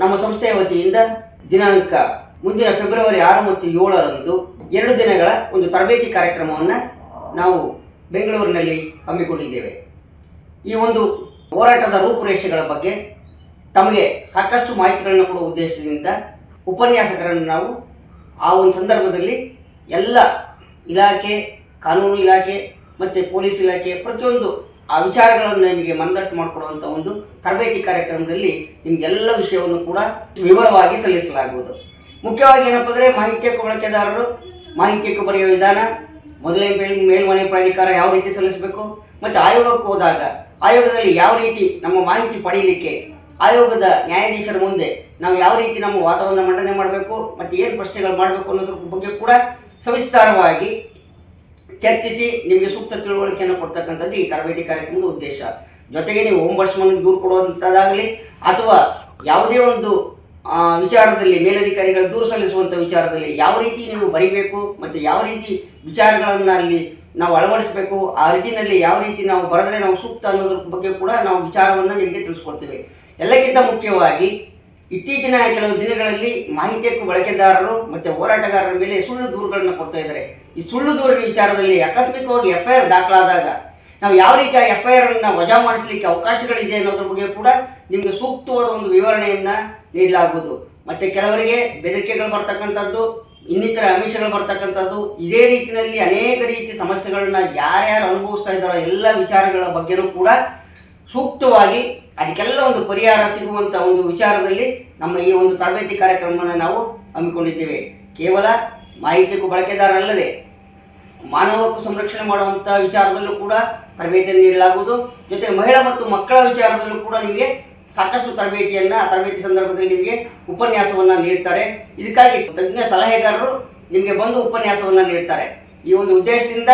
ನಮ್ಮ ಸಂಸ್ಥೆಯ ವತಿಯಿಂದ ದಿನಾಂಕ ಮುಂದಿನ ಫೆಬ್ರವರಿ 6 ಮತ್ತು 7ರಂದು 2 ದಿನಗಳ ಒಂದು ತರಬೇತಿ ಕಾರ್ಯಕ್ರಮವನ್ನು ನಾವು ಬೆಂಗಳೂರಿನಲ್ಲಿ ಹಮ್ಮಿಕೊಂಡಿದ್ದೇವೆ. ಈ ಒಂದು ಹೋರಾಟದ ರೂಪುರೇಷೆಗಳ ಬಗ್ಗೆ ತಮಗೆ ಸಾಕಷ್ಟು ಮಾಹಿತಿಗಳನ್ನು ಕೊಡುವ ಉದ್ದೇಶದಿಂದ ಉಪನ್ಯಾಸಕರನ್ನು ನಾವು ಆ ಒಂದು ಸಂದರ್ಭದಲ್ಲಿ ಎಲ್ಲ ಇಲಾಖೆ, ಕಾನೂನು ಇಲಾಖೆ ಮತ್ತು ಪೊಲೀಸ್ ಇಲಾಖೆ ಪ್ರತಿಯೊಂದು ಆ ವಿಚಾರಗಳನ್ನು ನಿಮಗೆ ಮನದಟ್ಟು ಮಾಡಿಕೊಡುವಂಥ ಒಂದು ತರಬೇತಿ ಕಾರ್ಯಕ್ರಮದಲ್ಲಿ ನಿಮಗೆಲ್ಲ ವಿಷಯವನ್ನು ಕೂಡ ವಿವರವಾಗಿ ಸಲ್ಲಿಸಲಾಗುವುದು. ಮುಖ್ಯವಾಗಿ ಏನಪ್ಪ ಅಂದರೆ ಮಾಹಿತಿ ಹಕ್ಕು ಬಳಕೆದಾರರು ಮಾಹಿತಿ ಹಕ್ಕು ಬರೆಯುವ ವಿಧಾನ, ಮೊದಲೇ ಮೇಲ್ಮನೆ ಪ್ರಾಧಿಕಾರ ಯಾವ ರೀತಿ ಸಲ್ಲಿಸಬೇಕು, ಮತ್ತು ಆಯೋಗಕ್ಕೆ ಹೋದಾಗ ಆಯೋಗದಲ್ಲಿ ಯಾವ ರೀತಿ ನಮ್ಮ ಮಾಹಿತಿ ಪಡೆಯಲಿಕ್ಕೆ ಆಯೋಗದ ನ್ಯಾಯಾಧೀಶರ ಮುಂದೆ ನಾವು ಯಾವ ರೀತಿ ನಮ್ಮ ವಾದವನ್ನು ಮಂಡನೆ ಮಾಡಬೇಕು ಮತ್ತು ಏನು ಪ್ರಶ್ನೆಗಳು ಮಾಡಬೇಕು ಅನ್ನೋದ್ರ ಬಗ್ಗೆ ಕೂಡ ಸವಿಸ್ತಾರವಾಗಿ ಚರ್ಚಿಸಿ ನಿಮಗೆ ಸೂಕ್ತ ತಿಳುವಳಿಕೆಯನ್ನು ಕೊಡ್ತಕ್ಕಂಥದ್ದು ಈ ತರಬೇತಿ ಕಾರ್ಯಕ್ರಮದ ಉದ್ದೇಶ. ಜೊತೆಗೆ ನೀವು ಓಂಬಡ್ಸ್ಮನ್ಗೆ ದೂರು ಕೊಡುವಂಥದ್ದಾಗಲಿ ಅಥವಾ ಯಾವುದೇ ಒಂದು ವಿಚಾರದಲ್ಲಿ ಮೇಲಧಿಕಾರಿಗಳ ದೂರು ಸಲ್ಲಿಸುವಂಥ ವಿಚಾರದಲ್ಲಿ ಯಾವ ರೀತಿ ನೀವು ಬರಿಬೇಕು ಮತ್ತು ಯಾವ ರೀತಿ ವಿಚಾರಗಳನ್ನು ಅಲ್ಲಿ ನಾವು ಅಳವಡಿಸಬೇಕು, ಆ ಅರ್ಜಿನಲ್ಲಿ ಯಾವ ರೀತಿ ನಾವು ಬರೆದ್ರೆ ನಾವು ಸೂಕ್ತ ಅನ್ನೋದ್ರ ಬಗ್ಗೆ ಕೂಡ ನಾವು ವಿಚಾರವನ್ನು ನಿಮಗೆ ತಿಳಿಸ್ಕೊಡ್ತೀವಿ. ಎಲ್ಲಕ್ಕಿಂತ ಮುಖ್ಯವಾಗಿ ಇತ್ತೀಚಿನ ಕೆಲವು ದಿನಗಳಲ್ಲಿ ಮಾಹಿತಿ ಹಕ್ಕು ಬಳಕೆದಾರರು ಮತ್ತು ಹೋರಾಟಗಾರರ ಮೇಲೆ ಸುಳ್ಳು ದೂರುಗಳನ್ನು ಕೊಡ್ತಾ ಇದ್ದಾರೆ. ಈ ಸುಳ್ಳು ದೂರಿನ ವಿಚಾರದಲ್ಲಿ ಆಕಸ್ಮಿಕವಾಗಿ FIR ದಾಖಲಾದಾಗ ನಾವು ಯಾವ ರೀತಿ ಆ FIR ವಜಾ ಮಾಡಿಸಲಿಕ್ಕೆ ಅವಕಾಶಗಳಿದೆ ಅನ್ನೋದ್ರ ಬಗ್ಗೆ ಕೂಡ ನಿಮಗೆ ಸೂಕ್ತವಾದ ಒಂದು ವಿವರಣೆಯನ್ನು ನೀಡಲಾಗುವುದು. ಮತ್ತು ಕೆಲವರಿಗೆ ಬೆದರಿಕೆಗಳು ಬರ್ತಕ್ಕಂಥದ್ದು, ಇನ್ನಿತರ ಆಮಿಷಗಳು ಬರ್ತಕ್ಕಂಥದ್ದು, ಇದೇ ರೀತಿಯಲ್ಲಿ ಅನೇಕ ರೀತಿ ಸಮಸ್ಯೆಗಳನ್ನ ಯಾರ್ಯಾರು ಅನುಭವಿಸ್ತಾ ಇದ್ದಾರೋ ಎಲ್ಲ ವಿಚಾರಗಳ ಬಗ್ಗೆನೂ ಕೂಡ ಸೂಕ್ತವಾಗಿ ಅದಕ್ಕೆಲ್ಲ ಒಂದು ಪರಿಹಾರ ಸಿಗುವಂಥ ಒಂದು ವಿಚಾರದಲ್ಲಿ ನಮ್ಮ ಈ ಒಂದು ತರಬೇತಿ ಕಾರ್ಯಕ್ರಮವನ್ನು ನಾವು ಹಮ್ಮಿಕೊಂಡಿದ್ದೇವೆ. ಕೇವಲ ಮಾಹಿತಿ ಹಕ್ಕು ಬಳಕೆದಾರರಲ್ಲದೆ ಮಾನವ ಹಕ್ಕು ಸಂರಕ್ಷಣೆ ಮಾಡುವಂಥ ವಿಚಾರದಲ್ಲೂ ಕೂಡ ತರಬೇತಿಯನ್ನು ನೀಡಲಾಗುವುದು. ಜೊತೆಗೆ ಮಹಿಳಾ ಮತ್ತು ಮಕ್ಕಳ ವಿಚಾರದಲ್ಲೂ ಕೂಡ ನಿಮಗೆ ಸಾಕಷ್ಟು ತರಬೇತಿಯನ್ನು ಆ ತರಬೇತಿ ಸಂದರ್ಭದಲ್ಲಿ ನಿಮಗೆ ಉಪನ್ಯಾಸವನ್ನು ನೀಡ್ತಾರೆ. ಇದಕ್ಕಾಗಿ ತಜ್ಞ ಸಲಹೆಗಾರರು ನಿಮಗೆ ಬಂದು ಉಪನ್ಯಾಸವನ್ನು ನೀಡ್ತಾರೆ. ಈ ಒಂದು ಉದ್ದೇಶದಿಂದ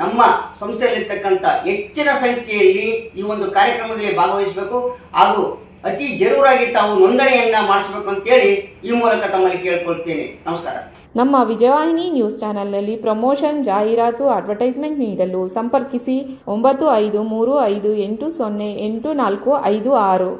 ನಮ್ಮ ಸಂಸ್ಥೆಯಲ್ಲಿರ್ತಕ್ಕಂಥ ಹೆಚ್ಚಿನ ಸಂಖ್ಯೆಯಲ್ಲಿ ಈ ಒಂದು ಕಾರ್ಯಕ್ರಮದಲ್ಲಿ ಭಾಗವಹಿಸಬೇಕು ಹಾಗೂ ಅತಿ ಜರೂರಾಗಿ ತಾವು ನೋಂದಣಿಯನ್ನು ಮಾಡಿಸಬೇಕು ಅಂತೇಳಿ ಈ ಮೂಲಕ ತಮ್ಮಲ್ಲಿ ಕೇಳ್ಕೊಳ್ತೇನೆ. ನಮಸ್ಕಾರ. ನಮ್ಮ ವಿಜಯವಾಹಿನಿ ನ್ಯೂಸ್ ಚಾನೆಲ್ನಲ್ಲಿ ಪ್ರಮೋಷನ್, ಜಾಹೀರಾತು, ಅಡ್ವರ್ಟೈಸ್ಮೆಂಟ್ ನೀಡಲು ಸಂಪರ್ಕಿಸಿ 9535808456.